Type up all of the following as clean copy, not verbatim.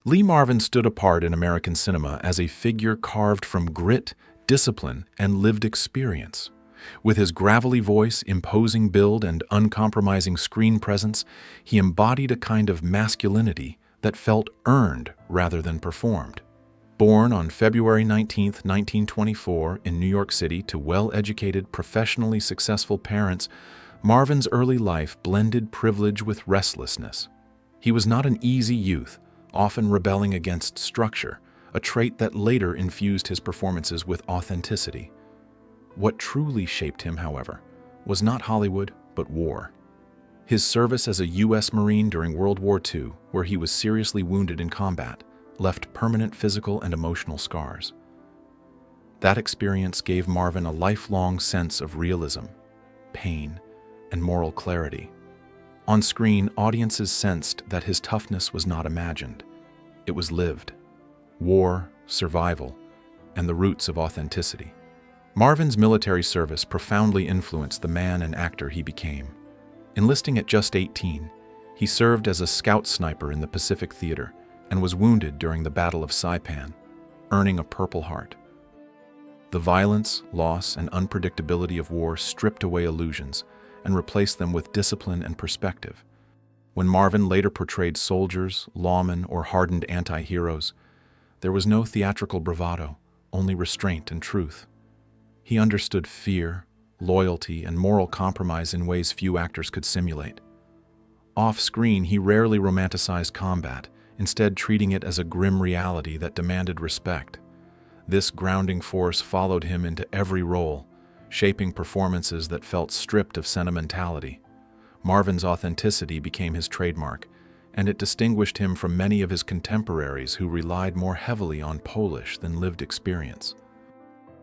Lee Marvin stood apart in American cinema as a figure carved from grit, discipline, and lived experience. With his gravelly voice, imposing build, and uncompromising screen presence, he embodied a kind of masculinity that felt earned rather than performed. Born on February 19, 1924, in New York City to well-educated, professionally successful parents, Marvin's early life blended privilege with restlessness. He was not an easy youth, often rebelling against structure, a trait that later infused his performances with authenticity. What truly shaped him, however, was not Hollywood, but war. His service as a U.S. Marine during World War II, where he was seriously wounded in combat, left permanent physical and emotional scars. That experience gave Marvin a lifelong sense of realism, pain, and moral clarity. On screen, audiences sensed that his toughness was not imagined. It was lived. War, survival, and the roots of authenticity. Marvin's military service profoundly influenced the man and actor he became. Enlisting at just 18, he served as a scout sniper in the Pacific Theater and was wounded during the Battle of Saipan, earning a Purple Heart. The violence, loss, and unpredictability of war stripped away illusions and replaced them with discipline and perspective. When Marvin later portrayed soldiers, lawmen, or hardened anti-heroes, there was no theatrical bravado, only restraint and truth. He understood fear, loyalty, and moral compromise in ways few actors could simulate. Off-screen, he rarely romanticized combat, instead treating it as a grim reality that demanded respect. This grounding force followed him into every role, shaping performances that felt stripped of sentimentality. Marvin's authenticity became his trademark, and it distinguished him from many of his contemporaries who relied more heavily on polish than lived experience.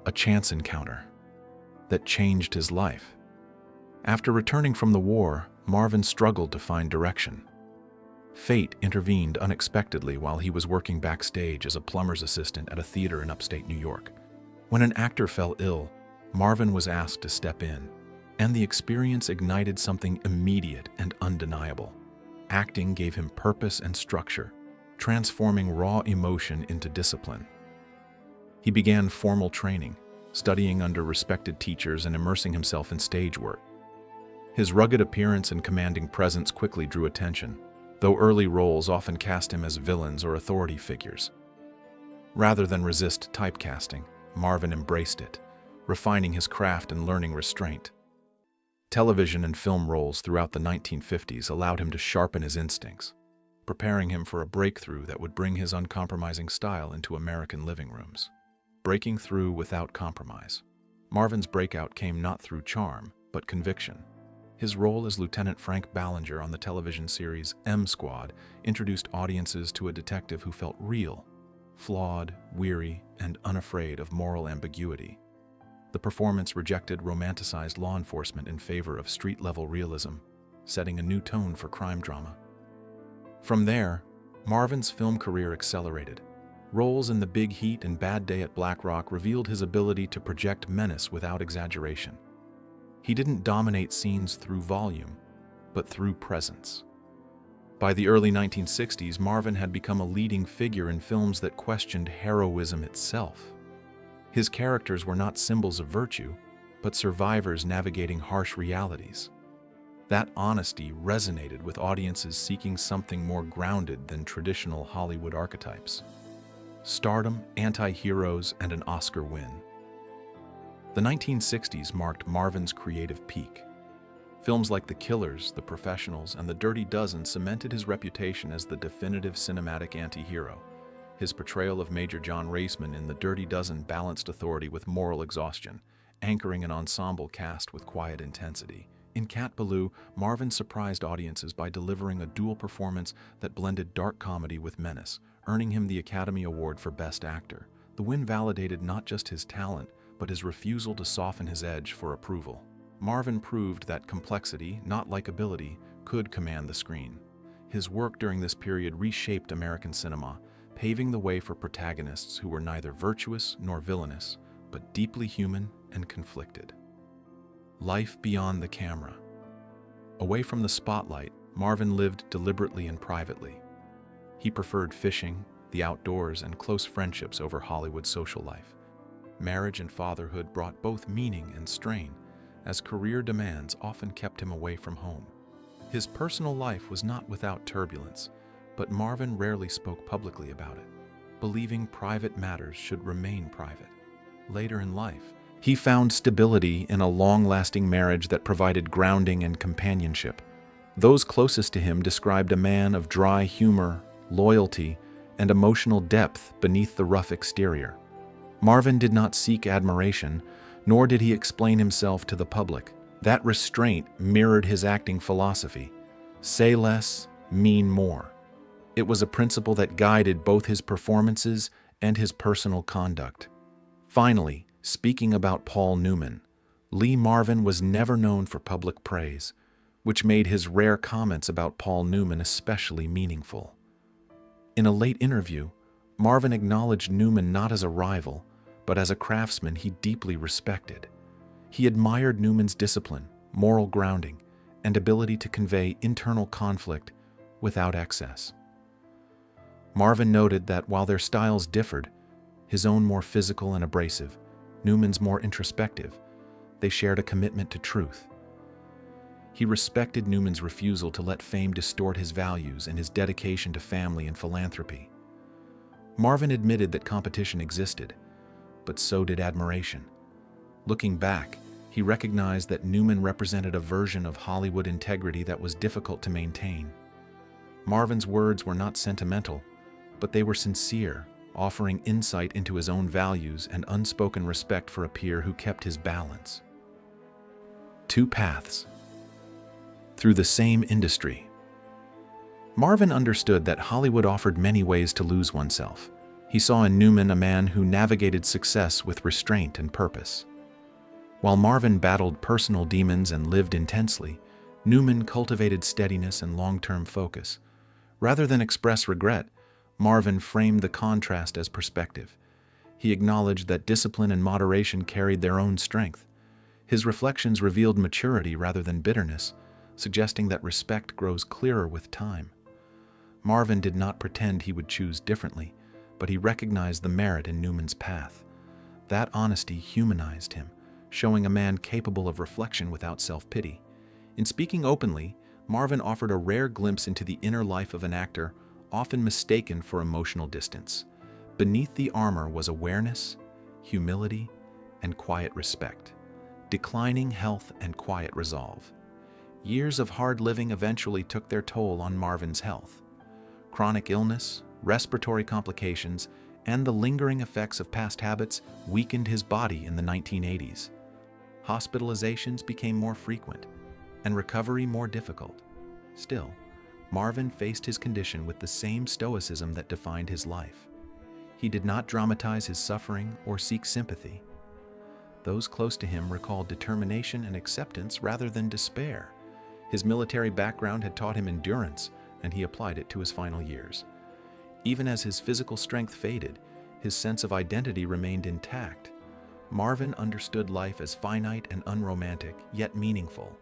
A chance encounter that changed his life. After returning from the war, Marvin struggled to find direction. Fate intervened unexpectedly while he was working backstage as a plumber's assistant at a theater in upstate New York. When an actor fell ill, Marvin was asked to step in, and the experience ignited something immediate and undeniable. Acting gave him purpose and structure, transforming raw emotion into discipline. He began formal training, studying under respected teachers and immersing himself in stage work. His rugged appearance and commanding presence quickly drew attention, though early roles often cast him as villains or authority figures. Rather than resist typecasting, Marvin embraced it, refining his craft and learning restraint. Television and film roles throughout the 1950s allowed him to sharpen his instincts, preparing him for a breakthrough that would bring his uncompromising style into American living rooms. Breaking through without compromise. Marvin's breakout came not through charm, but conviction. His role as Lieutenant Frank Ballinger on the television series M Squad introduced audiences to a detective who felt real, flawed, weary, and unafraid of moral ambiguity. The performance rejected romanticized law enforcement in favor of street-level realism, setting a new tone for crime drama. From there, Marvin's film career accelerated. Roles in The Big Heat and Bad Day at Black Rock revealed his ability to project menace without exaggeration. He didn't dominate scenes through volume, but through presence. By the early 1960s, Marvin had become a leading figure in films that questioned heroism itself. His characters were not symbols of virtue, but survivors navigating harsh realities. That honesty resonated with audiences seeking something more grounded than traditional Hollywood archetypes. Stardom, anti-heroes, and an Oscar win. The 1960s marked Marvin's creative peak. Films like The Killers, The Professionals, and The Dirty Dozen cemented his reputation as the definitive cinematic anti-hero. His portrayal of Major John Raceman in The Dirty Dozen balanced authority with moral exhaustion, anchoring an ensemble cast with quiet intensity. In Cat Ballou, Marvin surprised audiences by delivering a dual performance that blended dark comedy with menace, earning him the Academy Award for Best Actor. The win validated not just his talent, but his refusal to soften his edge for approval. Marvin proved that complexity, not likability, could command the screen. His work during this period reshaped American cinema, paving the way for protagonists who were neither virtuous nor villainous, but deeply human and conflicted. Life beyond the camera. Away from the spotlight, Marvin lived deliberately and privately. He He preferred fishing, the outdoors, and close friendships over Hollywood social life. Marriage and fatherhood brought both meaning and strain, as career demands often kept him away from home. His personal life was not without turbulence, but Marvin rarely spoke publicly about it, believing private matters should remain private. Later in life, he found stability in a long-lasting marriage that provided grounding and companionship. Those closest to him described a man of dry humor, loyalty, and emotional depth beneath the rough exterior. Marvin did not seek admiration, nor did he explain himself to the public. That restraint mirrored his acting philosophy: say less, mean more. It was a principle that guided both his performances and his personal conduct. Finally, speaking about Paul Newman, Lee Marvin was never known for public praise, which made his rare comments about Paul Newman especially meaningful. In a late interview, Marvin acknowledged Newman not as a rival, but as a craftsman he deeply respected. He admired Newman's discipline, moral grounding, and ability to convey internal conflict without excess. Marvin noted that while their styles differed, his own more physical and abrasive, Newman's more introspective, they shared a commitment to truth. He respected Newman's refusal to let fame distort his values and his dedication to family and philanthropy. Marvin admitted that competition existed, but so did admiration. Looking back, he recognized that Newman represented a version of Hollywood integrity that was difficult to maintain. Marvin's words were not sentimental, but they were sincere, offering insight into his own values and unspoken respect for a peer who kept his balance. Two paths. Through the same industry. Marvin understood that Hollywood offered many ways to lose oneself. He saw in Newman a man who navigated success with restraint and purpose. While Marvin battled personal demons and lived intensely, Newman cultivated steadiness and long-term focus. Rather than express regret, Marvin framed the contrast as perspective. He acknowledged that discipline and moderation carried their own strength. His reflections revealed maturity rather than bitterness, suggesting that respect grows clearer with time. Marvin did not pretend he would choose differently, but he recognized the merit in Newman's path. That honesty humanized him, showing a man capable of reflection without self-pity. In speaking openly, Marvin offered a rare glimpse into the inner life of an actor often mistaken for emotional distance. Beneath the armor was awareness, humility, and quiet respect, declining health and quiet resolve. Years of hard living eventually took their toll on Marvin's health. Chronic illness, respiratory complications, and the lingering effects of past habits weakened his body in the 1980s. Hospitalizations became more frequent, and recovery more difficult. Still, Marvin faced his condition with the same stoicism that defined his life. He did not dramatize his suffering or seek sympathy. Those close to him recalled determination and acceptance rather than despair. His military background had taught him endurance, and he applied it to his final years. Even as his physical strength faded, his sense of identity remained intact. Marvin understood life as finite and unromantic, yet meaningful.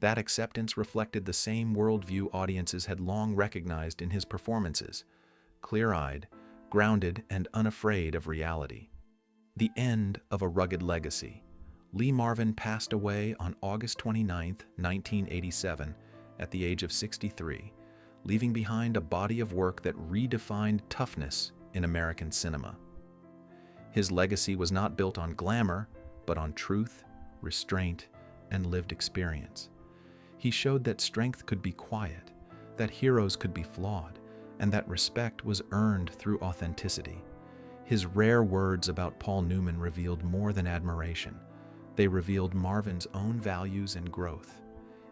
That acceptance reflected the same worldview audiences had long recognized in his performances: clear-eyed, grounded, and unafraid of reality. The end of a rugged legacy. Lee Marvin passed away on August 29, 1987, at the age of 63, leaving behind a body of work that redefined toughness in American cinema. His legacy was not built on glamour, but on truth, restraint, and lived experience. He showed that strength could be quiet, that heroes could be flawed, and that respect was earned through authenticity. His rare words about Paul Newman revealed more than admiration. They revealed Marvin's own values and growth.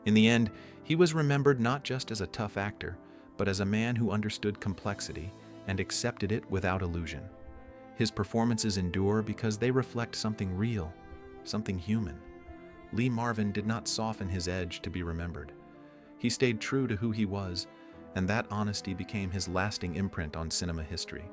In the end, he was remembered not just as a tough actor, but as a man who understood complexity and accepted it without illusion. His performances endure because they reflect something real, something human. Lee Marvin did not soften his edge to be remembered. He stayed true to who he was, and that honesty became his lasting imprint on cinema history.